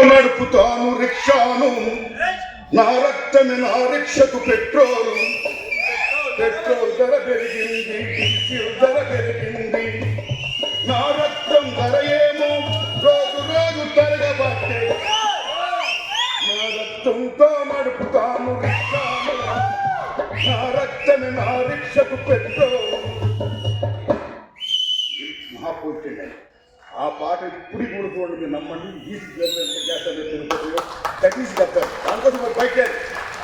నడుపుతాను రిక్షాను, నా రక్తమే నా రిక్షకు పెట్రోలు. పెట్రోల్ ధర పెరిగింది, డీజిల్ ధర పెరిగింది, నా రక్తం ధర ఏమో రోజు రోజు తరగబట్టే. నా రక్తంతో నడుపుతాను రిక్షాను, నా రక్తమే నా రిక్షకు పెట్రోలు. మహాపూర్తి ఆ పాట ఇప్పుడు కూడా చూడండి, నమ్మండి. దానికోసం ఫైట్ చేయాలి.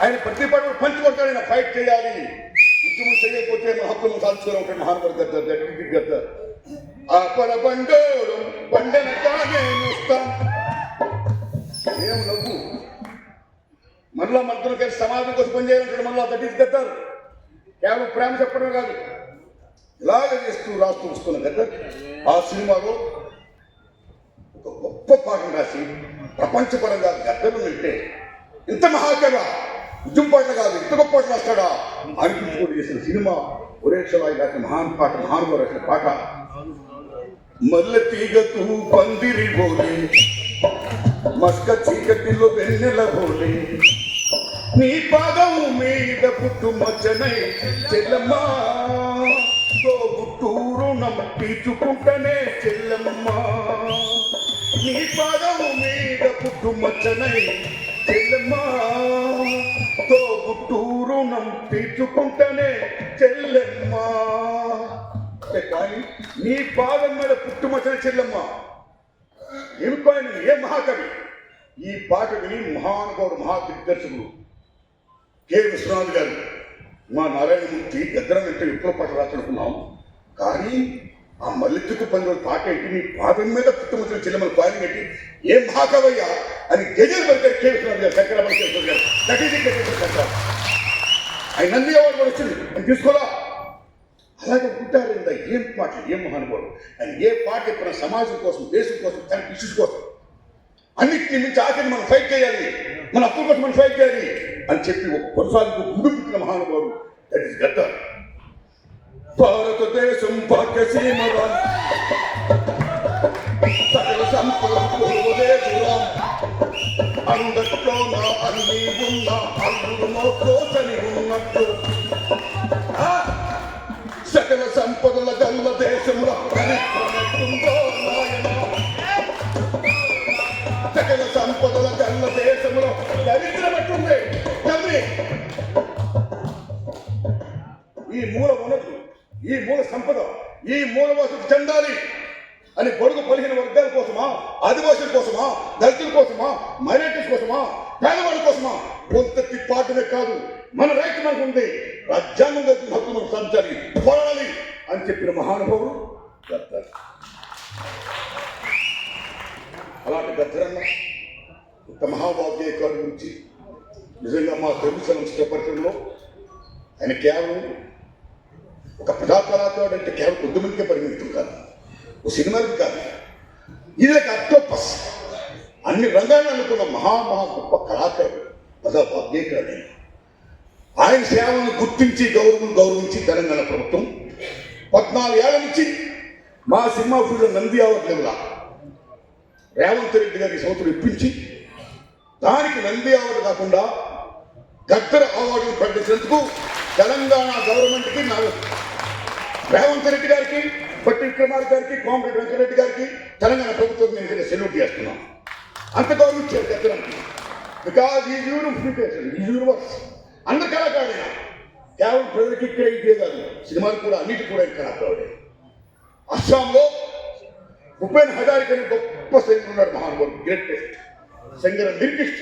ఆయన ప్రతి పాట పంచి కొట్టాడు, ఆయన ఫైట్ చేయాలి. ఉద్యమం చేయకపోతే మన హక్కులను సాధించుకుని ఉంటాడు మహానుభావుడు గద్దారు. ఆ పర బండోడు బండన కానే చూస్తాం. ఏం నవ్వు, మనలో మనతో కలిసి సమాజం కోసం పనిచేయాలంటాడు. మనలో గద్దారు కేవలం ప్రేమ చెప్పడమే కాదు, ఇలాగ చేస్తూ రాస్తూ వస్తున్న గద్దారు ఆ సినిమాలో ఒక గొప్ప పాటను రాసి ప్రపంచపరంగా గద్దరు అంటే ఇంత మహాకవి ఉద్యమ పాటలు కాదు, ఇంత గొప్ప పాటలు రాస్తాడా అనిపించుకోటి చేసిన సినిమా ఒరేషలాయి రాసిన మహానుభావుడు రాసిన పాట. మల్లె తీగతూ పందిరి బోలే, మస్క చీకటిలో వెన్నెల బోలే, నీ పాదం మీద పుట్టు మచ్చనై చెల్లమ్మా, తోబుట్టూరు నమ్మ తీర్చుకుంటనే చెల్లమ్మా, నీ పాదం మీద పుట్టు మచ్చనై చెల్లమ్మా, తోబుట్టూరు నమ్మ తీర్చుకుంటనే చెల్లమ్మా. కానీ నీ పాదం మీద పుట్టుమచ్చన చెల్లమ్మా ఏమికోని ఏ మహాకవి. ఈ పాట విని మహానుభావుడు మహాదిగ్గర్శకుడు కె విశ్వనాథ్ గారు మా నారాయణమూర్తి గద్దరం అంటే ఎక్కువ పాట రాసుకున్నాం, కానీ ఆ మల్లెత్తుకు పండుగ పాట ఏంటి, నీ పాదం మీద పుట్టుమచ్చన చెల్లెమ్మని పాని కట్టి ఏ మహాకవయ్యా అని గజల్ పలికారు కె విశ్వనాథ్ గారు, చక్ర పలికారు గారు. ఆయన నంది అవార్డు కూడా వచ్చింది, అని తీసుకోలా. అలాగే పుట్టారు ఏం పాటలు, ఏం మహానుభావుడు. ఆయన ఏ పాట చెప్పిన సమాజం కోసం, దేశం కోసం, తన ఇష్యూస్ కోసం, అన్నింటినీ మించి ఆఖరి మనం ఫైట్ చేయాలి, మన హక్కుల కోసం మనం ఫైట్ చేయాలి అని చెప్పి ఒక కొనసాగింపు ముందు పుట్టిన మహానుభావుడు దట్ ఈస్ గద్దర్. భారతదేశం భాగ్యసీమ సకల సంపదలో అందట్లో నా అన్ని ఉన్న అల్లుడు మోసని ఉన్నట్టు, సకల సంపదల గల్ల దేశంలో చరిత్రమట్టుందో నాయన, సకల సంపదల గల్ల దేశంలో చరిత్రమట్టుంది. తల్లి ఈ మూల వనరులు, ఈ మూల సంపద, ఈ మూల వసతి చెందాలి అని బడుగు పలికిన వర్గాల కోసమా, ఆదివాసుల కోసమా, దళితుల కోసమా, మైనారిటీస్ కోసమా, పేదవాళ్ళ కోసమా కొంతటి పాటనే కాదు, మన రైతు మనకు ఉంది, రాజ్యాంగం దగ్గర హక్కు మనం సాధించాలి, పోరాడాలి అని చెప్పిన మహానుభావుడు గద్దర్. అలాంటి గద్దరన్న ఇంత మహావాగ్యకారుడి గురించి నిజంగా మా తెలుగు చలనచిత్ర పరిశ్రమలో ఆయన కేవలం ఒక ప్రజా కళాకారుడు అంటే కేవలం కొద్దిమందికే పరిమితం కాదు, ఓ సినిమాకి కాదు, ఇది ఒక అక్టోపస్ అన్ని రంగాలను అనుకున్న మహా గొప్ప కళాకారుడు, ప్రజా వాగ్గేయకారుడు. ఆయన సేవలను గుర్తించి గౌరవించి తెలంగాణ ప్రభుత్వం 14 ఏళ్ల నుంచి మా సినిమా ఫీల్డ్లో నంది అవార్డు లెవెల్ రేవంత్ రెడ్డి గారి సంవత్సరం ఇప్పించి దానికి నంది అవార్డు కాకుండా గద్దర్ అవార్డును ప్రకటించినందుకు తెలంగాణ గవర్నమెంట్కి రేవంత్ రెడ్డి గారికి, పట్టి విక్రమార్క గారికి, కోమరెడ్డి వెంకటరెడ్డి గారికి, తెలంగాణ ప్రభుత్వం నేను సెల్యూట్ చేస్తున్నాను. అంత గౌరవించారు గద్దరానికి. బికాజ్ ఈ యూనిఫికేషన్, ఈ యూనివర్స్ అందరు కళాకారుడైనా కేవలం ప్రజలకి ఇక్కడ ఇదే కాదు, సినిమాలు కూడా అన్నిటి కూడా కళాకారుడే. అస్సాంలో భూపేన్ హజారికా అనే గొప్ప సైనికుడు ఉన్నాడు, మహానుభావుడు, గ్రేటెస్ట్ సింగర్, లిరికిస్ట్.